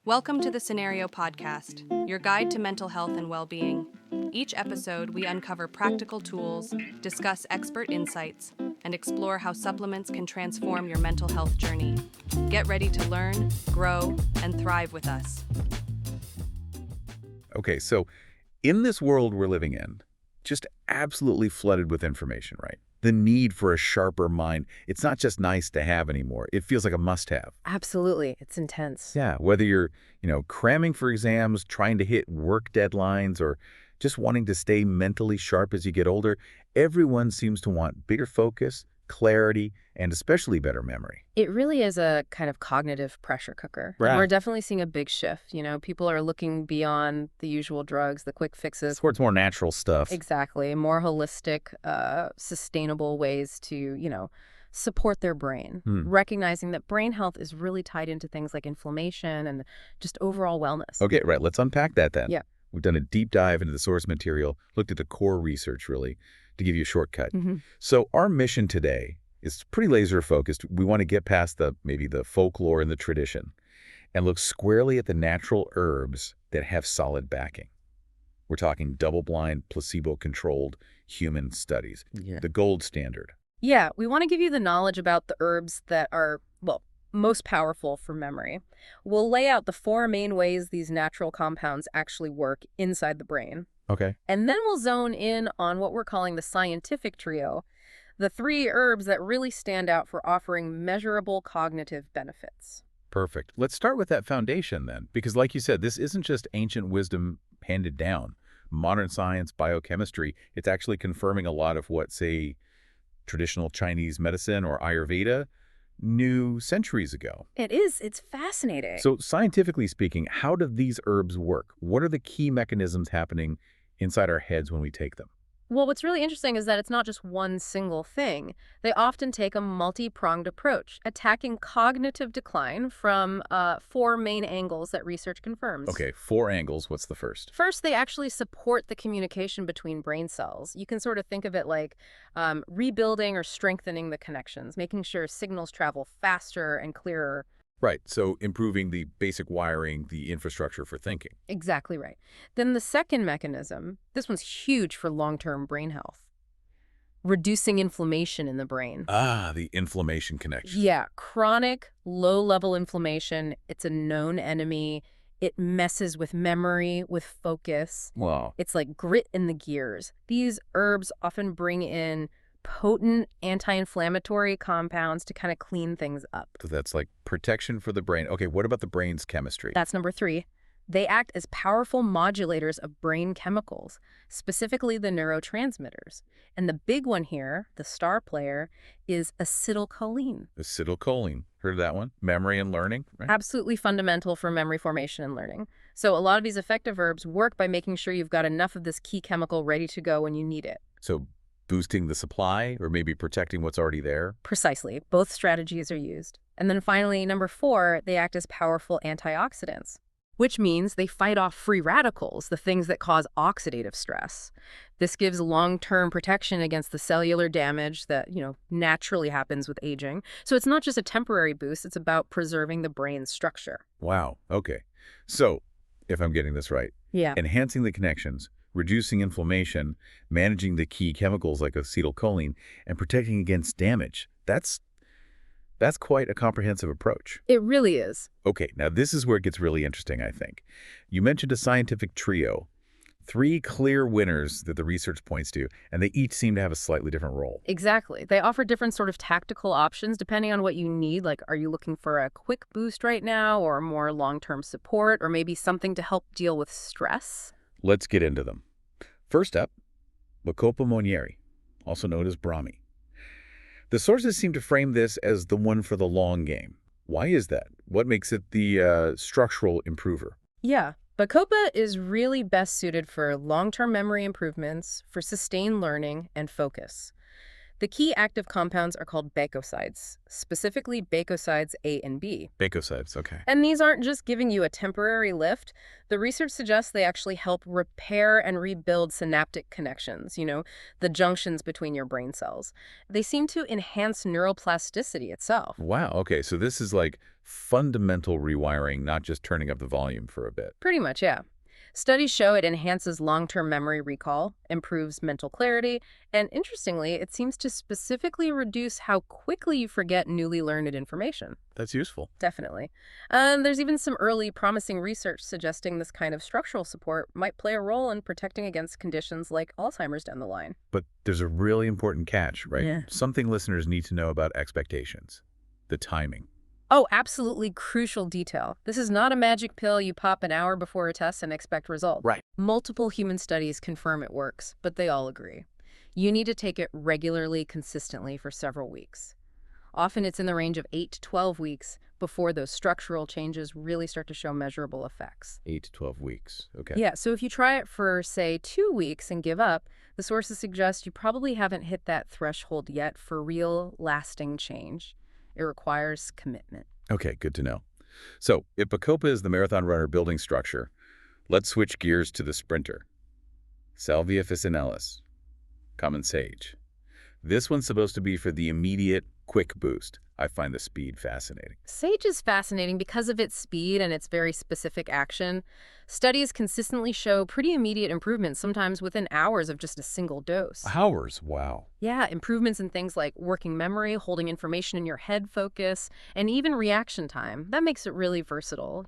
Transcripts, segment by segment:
Welcome to the Scenario Podcast, your guide to mental health and well-being. Each episode, we uncover practical tools, discuss expert insights, and explore how supplements can transform your mental health journey. Get ready to learn, grow, and thrive with us. Okay, so in this world we're living in, just absolutely flooded with information, right? The need for a sharper mind, it's not just nice to have anymore. It feels like a must-have. Absolutely. It's intense. Yeah, whether you're, cramming for exams, trying to hit work deadlines, or just wanting to stay mentally sharp as you get older, everyone seems to want bigger focus, clarity, and especially better memory. It really is a kind of cognitive pressure cooker. Right. We're definitely seeing a big shift. People are looking beyond the usual drugs, the quick fixes. Towards more natural stuff. Exactly. More holistic, sustainable ways to, support their brain. Recognizing that brain health is really tied into things like inflammation and just overall wellness. Okay, right. Let's unpack that then. Yeah. We've done a deep dive into the source material, looked at the core research, really, to give you a shortcut. So our mission today is pretty laser focused. We want to get past maybe the folklore and the tradition and look squarely at the natural herbs that have solid backing. We're talking double-blind, placebo-controlled human studies, the gold standard. Yeah, we want to give you the knowledge about the herbs that are, most powerful for memory. We'll lay out the 4 main ways these natural compounds actually work inside the brain. Okay. And then we'll zone in on what we're calling the scientific trio, the 3 herbs that really stand out for offering measurable cognitive benefits. Perfect. Let's start with that foundation then, because like you said, this isn't just ancient wisdom handed down. Modern science, biochemistry, it's actually confirming a lot of what, say, traditional Chinese medicine or Ayurveda knew centuries ago. It is. It's fascinating. So scientifically speaking, how do these herbs work? What are the key mechanisms happening inside our heads when we take them? Well, what's really interesting is that it's not just one single thing. They often take a multi-pronged approach, attacking cognitive decline from 4 main angles that research confirms. Okay, 4 angles. What's the first? First, they actually support the communication between brain cells. You can sort of think of it like rebuilding or strengthening the connections, making sure signals travel faster and clearer. Right, so improving the basic wiring, the infrastructure for thinking. Exactly right. Then the second mechanism, this one's huge for long-term brain health. Reducing inflammation in the brain. Ah, the inflammation connection. Yeah, chronic, low-level inflammation, it's a known enemy. It messes with memory, with focus. Wow. It's like grit in the gears. These herbs often bring in potent anti-inflammatory compounds to kind of clean things up. So that's like protection for the brain. Okay, what about the brain's chemistry? That's number 3. They act as powerful modulators of brain chemicals, specifically the neurotransmitters. And the big one here, the star player, is acetylcholine. Acetylcholine. Heard of that one? Memory and learning, right? Absolutely fundamental for memory formation and learning. So a lot of these effective herbs work by making sure you've got enough of this key chemical ready to go when you need it. So boosting the supply or maybe protecting what's already there? Precisely. Both strategies are used. And then finally, number 4, they act as powerful antioxidants, which means they fight off free radicals, the things that cause oxidative stress. This gives long-term protection against the cellular damage that, naturally happens with aging. So it's not just a temporary boost, it's about preserving the brain's structure. Wow. Okay. So, if I'm getting this right, Yeah. enhancing the connections, reducing inflammation, managing the key chemicals like acetylcholine, and protecting against damage. That's quite a comprehensive approach. It really is. Okay, now this is where it gets really interesting, I think. You mentioned a scientific trio, 3 clear winners that the research points to, and they each seem to have a slightly different role. Exactly. They offer different sort of tactical options depending on what you need. Like, are you looking for a quick boost right now or more long-term support or maybe something to help deal with stress? Let's get into them. First up, Bacopa monnieri, also known as Brahmi. The sources seem to frame this as the one for the long game. Why is that? What makes it the structural improver? Yeah. Bacopa is really best suited for long-term memory improvements, for sustained learning, and focus. The key active compounds are called bacosides, specifically bacosides A and B. Bacosides, okay. And these aren't just giving you a temporary lift. The research suggests they actually help repair and rebuild synaptic connections, the junctions between your brain cells. They seem to enhance neuroplasticity itself. Wow, okay, so this is like fundamental rewiring, not just turning up the volume for a bit. Pretty much, yeah. Studies show it enhances long-term memory recall, improves mental clarity, and interestingly, it seems to specifically reduce how quickly you forget newly learned information. That's useful. Definitely. There's even some early promising research suggesting this kind of structural support might play a role in protecting against conditions like Alzheimer's down the line. But there's a really important catch, right? Yeah. Something listeners need to know about expectations. The timing. Oh, absolutely crucial detail. This is not a magic pill you pop an hour before a test and expect results. Right. Multiple human studies confirm it works, but they all agree. You need to take it regularly, consistently for several weeks. Often it's in the range of 8 to 12 weeks before those structural changes really start to show measurable effects. 8 to 12 weeks, okay. Yeah, so if you try it for, say, 2 weeks and give up, the sources suggest you probably haven't hit that threshold yet for real, lasting change. It requires commitment. Okay, good to know. So, if Bacopa is the marathon runner building structure, let's switch gears to the sprinter. Salvia officinalis, common sage. This one's supposed to be for the immediate, quick boost. I find the speed fascinating. Sage is fascinating because of its speed and its very specific action. Studies consistently show pretty immediate improvements, sometimes within hours of just a single dose. Hours, wow. Yeah, improvements in things like working memory, holding information in your head focus, and even reaction time. That makes it really versatile.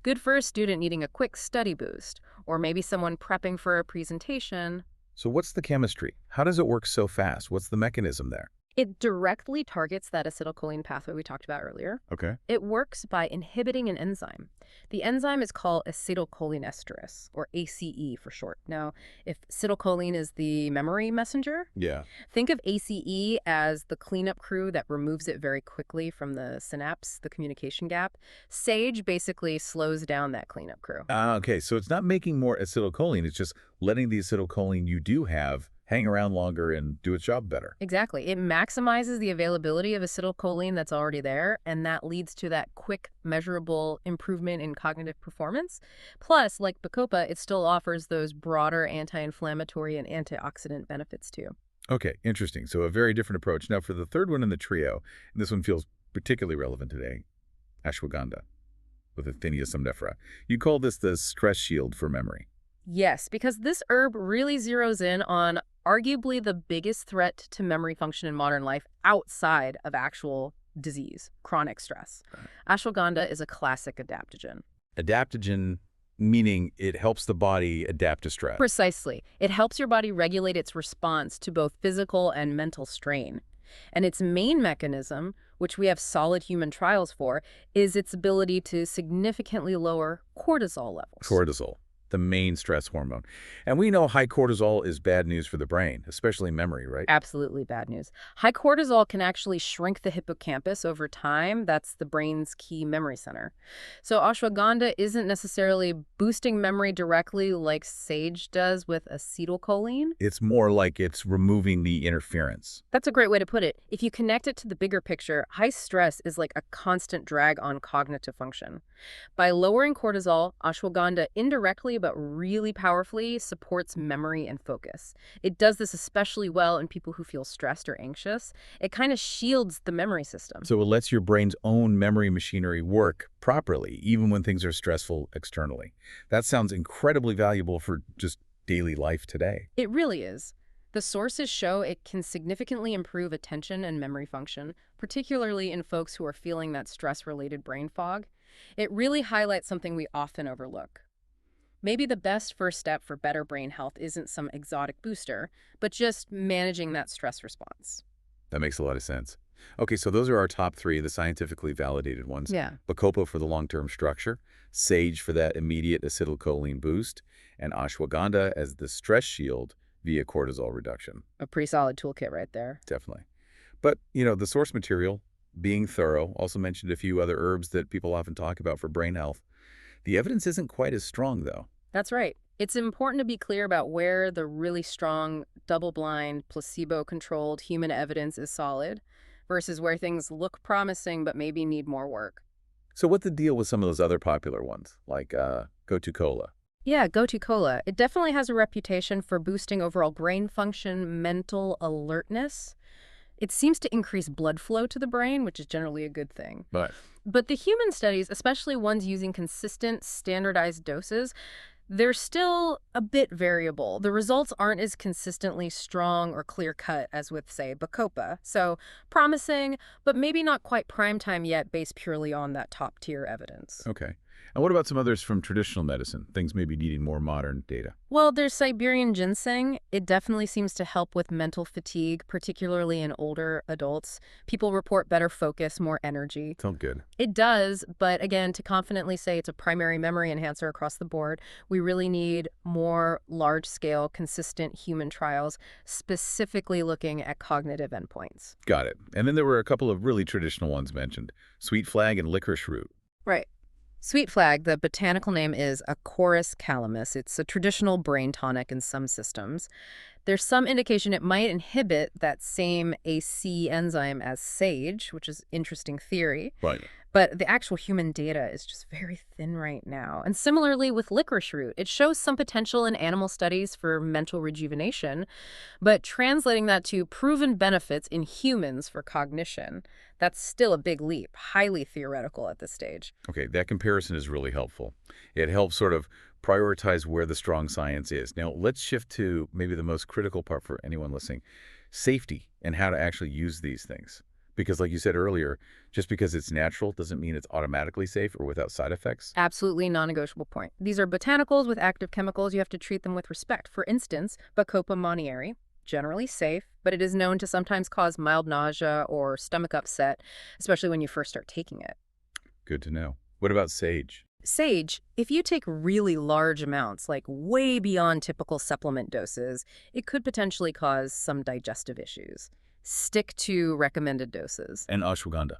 Good for a student needing a quick study boost, or maybe someone prepping for a presentation. So what's the chemistry? How does it work so fast? What's the mechanism there? It directly targets that acetylcholine pathway we talked about earlier. Okay. It works by inhibiting an enzyme. The enzyme is called acetylcholinesterase, or ACE for short. Now, if acetylcholine is the memory messenger, Yeah. think of ACE as the cleanup crew that removes it very quickly from the synapse, the communication gap. Sage basically slows down that cleanup crew. Okay, so it's not making more acetylcholine, it's just letting the acetylcholine you do have hang around longer and do its job better. Exactly. It maximizes the availability of acetylcholine that's already there, and that leads to that quick, measurable improvement in cognitive performance. Plus, like Bacopa, it still offers those broader anti-inflammatory and antioxidant benefits too. Okay, interesting. So a very different approach. Now for the third one in the trio, and this one feels particularly relevant today, ashwagandha with Athenia somnifera. You call this the stress shield for memory. Yes, because this herb really zeroes in on arguably the biggest threat to memory function in modern life outside of actual disease, chronic stress. Ashwagandha is a classic adaptogen. Adaptogen, meaning it helps the body adapt to stress. Precisely. It helps your body regulate its response to both physical and mental strain. And its main mechanism, which we have solid human trials for, is its ability to significantly lower cortisol levels. Cortisol, the main stress hormone. And we know high cortisol is bad news for the brain, especially memory, right? Absolutely bad news. High cortisol can actually shrink the hippocampus over time. That's the brain's key memory center. So ashwagandha isn't necessarily boosting memory directly like sage does with acetylcholine. It's more like it's removing the interference. That's a great way to put it. If you connect it to the bigger picture, high stress is like a constant drag on cognitive function. By lowering cortisol, ashwagandha indirectly but really powerfully supports memory and focus. It does this especially well in people who feel stressed or anxious. It kind of shields the memory system. So it lets your brain's own memory machinery work properly, even when things are stressful externally. That sounds incredibly valuable for just daily life today. It really is. The sources show it can significantly improve attention and memory function, particularly in folks who are feeling that stress-related brain fog. It really highlights something we often overlook. Maybe the best first step for better brain health isn't some exotic booster, but just managing that stress response. That makes a lot of sense. Okay, so those are our top three, the scientifically validated ones. Yeah. Bacopa for the long-term structure, sage for that immediate acetylcholine boost, and ashwagandha as the stress shield via cortisol reduction. A pretty solid toolkit right there. Definitely. But, the source material, being thorough, also mentioned a few other herbs that people often talk about for brain health. The evidence isn't quite as strong, though. That's right. It's important to be clear about where the really strong, double-blind, placebo-controlled human evidence is solid versus where things look promising but maybe need more work. So what's the deal with some of those other popular ones, like Cola? Yeah, Gotu Kola. It definitely has a reputation for boosting overall brain function, mental alertness. It seems to increase blood flow to the brain, which is generally a good thing. Right. But the human studies, especially ones using consistent, standardized doses, they're still a bit variable. The results aren't as consistently strong or clear-cut as with, say, Bacopa. So promising, but maybe not quite prime time yet based purely on that top-tier evidence. Okay. And what about some others from traditional medicine, things maybe needing more modern data? Well, there's Siberian ginseng. It definitely seems to help with mental fatigue, particularly in older adults. People report better focus, more energy. Sounds good. It does, but again, to confidently say it's a primary memory enhancer across the board, we really need more large-scale, consistent human trials, specifically looking at cognitive endpoints. Got it. And then there were a couple of really traditional ones mentioned, sweet flag and licorice root. Right. Sweet flag, the botanical name is Acorus calamus. It's a traditional brain tonic in some systems. There's some indication it might inhibit that same AC enzyme as sage, which is interesting theory. Right. But the actual human data is just very thin right now. And similarly with licorice root, it shows some potential in animal studies for mental rejuvenation, but translating that to proven benefits in humans for cognition, that's still a big leap, highly theoretical at this stage. Okay, that comparison is really helpful. It helps sort of prioritize where the strong science is. Now, let's shift to maybe the most critical part for anyone listening, safety and how to actually use these things. Because like you said earlier, just because it's natural doesn't mean it's automatically safe or without side effects. Absolutely non-negotiable point. These are botanicals with active chemicals. You have to treat them with respect. For instance, Bacopa monnieri, generally safe, but it is known to sometimes cause mild nausea or stomach upset, especially when you first start taking it. Good to know. What about sage? Sage, if you take really large amounts, like way beyond typical supplement doses, it could potentially cause some digestive issues. Stick to recommended doses. And ashwagandha.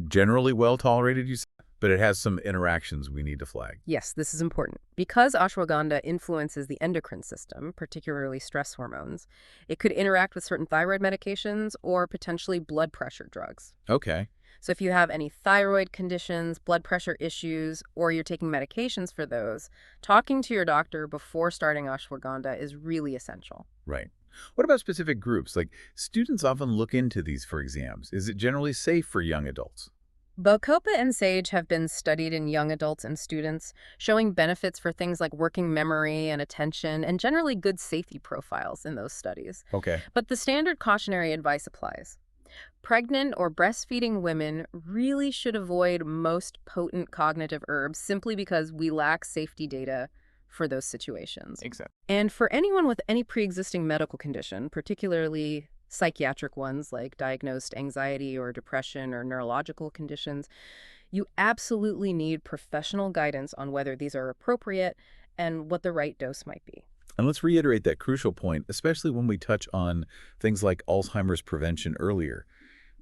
Generally well tolerated, you said, but it has some interactions we need to flag. Yes, this is important. Because ashwagandha influences the endocrine system, particularly stress hormones, it could interact with certain thyroid medications or potentially blood pressure drugs. Okay. So if you have any thyroid conditions, blood pressure issues, or you're taking medications for those, talking to your doctor before starting ashwagandha is really essential. Right. What about specific groups? Like students often look into these for exams. Is it generally safe for young adults? Bacopa and sage have been studied in young adults and students, showing benefits for things like working memory and attention, and generally good safety profiles in those studies. Okay. But the standard cautionary advice applies. Pregnant or breastfeeding women really should avoid most potent cognitive herbs simply because we lack safety data for those situations. Exactly. And for anyone with any pre-existing medical condition, particularly psychiatric ones like diagnosed anxiety or depression or neurological conditions, you absolutely need professional guidance on whether these are appropriate and what the right dose might be. And let's reiterate that crucial point, especially when we touch on things like Alzheimer's prevention earlier.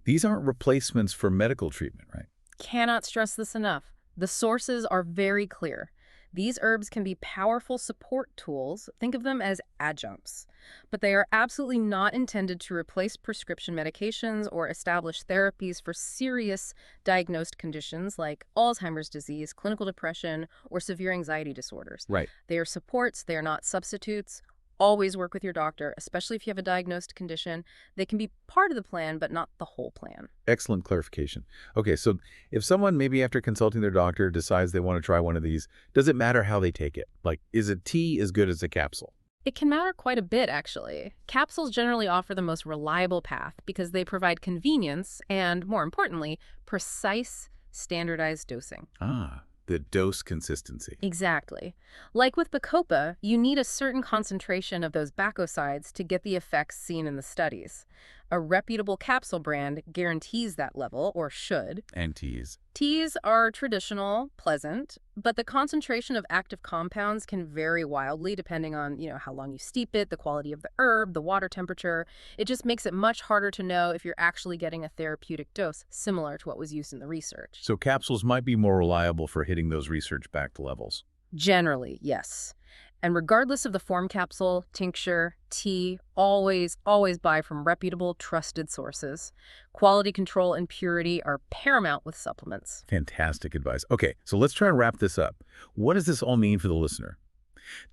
These aren't replacements for medical treatment, right? Cannot stress this enough. The sources are very clear. These herbs can be powerful support tools. Think of them as adjuncts. But they are absolutely not intended to replace prescription medications or establish therapies for serious diagnosed conditions like Alzheimer's disease, clinical depression, or severe anxiety disorders. Right. They are supports. They are not substitutes. Always work with your doctor, especially if you have a diagnosed condition. They can be part of the plan, but not the whole plan. Excellent clarification. Okay, so if someone maybe after consulting their doctor decides they want to try one of these, does it matter how they take it? Like, is a tea as good as a capsule? It can matter quite a bit, actually. Capsules generally offer the most reliable path because they provide convenience and, more importantly, precise, standardized dosing. Ah, the dose consistency. Exactly. Like with Bacopa, you need a certain concentration of those bacosides to get the effects seen in the studies. A reputable capsule brand guarantees that level, or should. And teas. Teas are traditional, pleasant, but the concentration of active compounds can vary wildly depending on, how long you steep it, the quality of the herb, the water temperature. It just makes it much harder to know if you're actually getting a therapeutic dose, similar to what was used in the research. So capsules might be more reliable for hitting those research-backed levels. Generally, yes. And regardless of the form capsule, tincture, tea, always buy from reputable, trusted sources. Quality control and purity are paramount with supplements. Fantastic advice. Okay, so let's try and wrap this up. What does this all mean for the listener?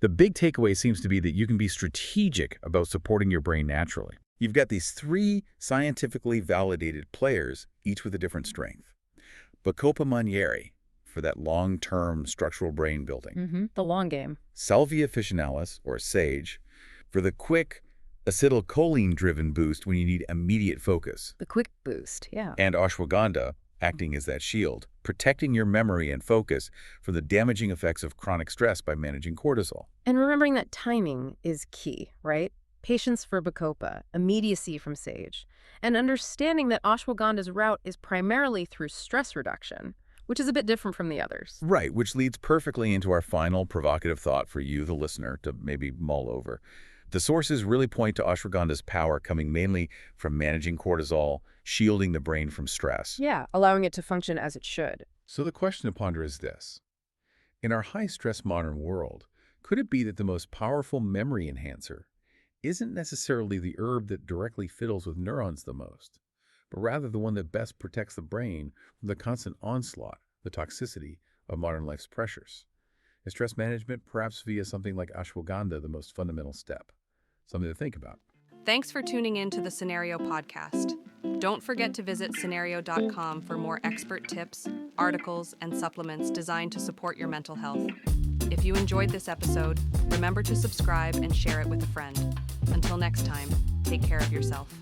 The big takeaway seems to be that you can be strategic about supporting your brain naturally. You've got these 3 scientifically validated players, each with a different strength. Bacopa monnieri, for that long-term structural brain building. The long game. Salvia officinalis, or sage, for the quick acetylcholine-driven boost when you need immediate focus. The quick boost, yeah. And ashwagandha, acting as that shield, protecting your memory and focus from the damaging effects of chronic stress by managing cortisol. And remembering that timing is key, right? Patience for Bacopa, immediacy from sage, and understanding that ashwagandha's route is primarily through stress reduction, which is a bit different from the others. Right, which leads perfectly into our final provocative thought for you, the listener, to maybe mull over. The sources really point to ashwagandha's power coming mainly from managing cortisol, shielding the brain from stress. Yeah, allowing it to function as it should. So the question to ponder is this. In our high-stress modern world, could it be that the most powerful memory enhancer isn't necessarily the herb that directly fiddles with neurons the most, but rather the one that best protects the brain from the constant onslaught, the toxicity of modern life's pressures? Is stress management, perhaps via something like ashwagandha, the most fundamental step? Something to think about. Thanks for tuning in to the Scenario Podcast. Don't forget to visit scenario.com for more expert tips, articles, and supplements designed to support your mental health. If you enjoyed this episode, remember to subscribe and share it with a friend. Until next time, take care of yourself.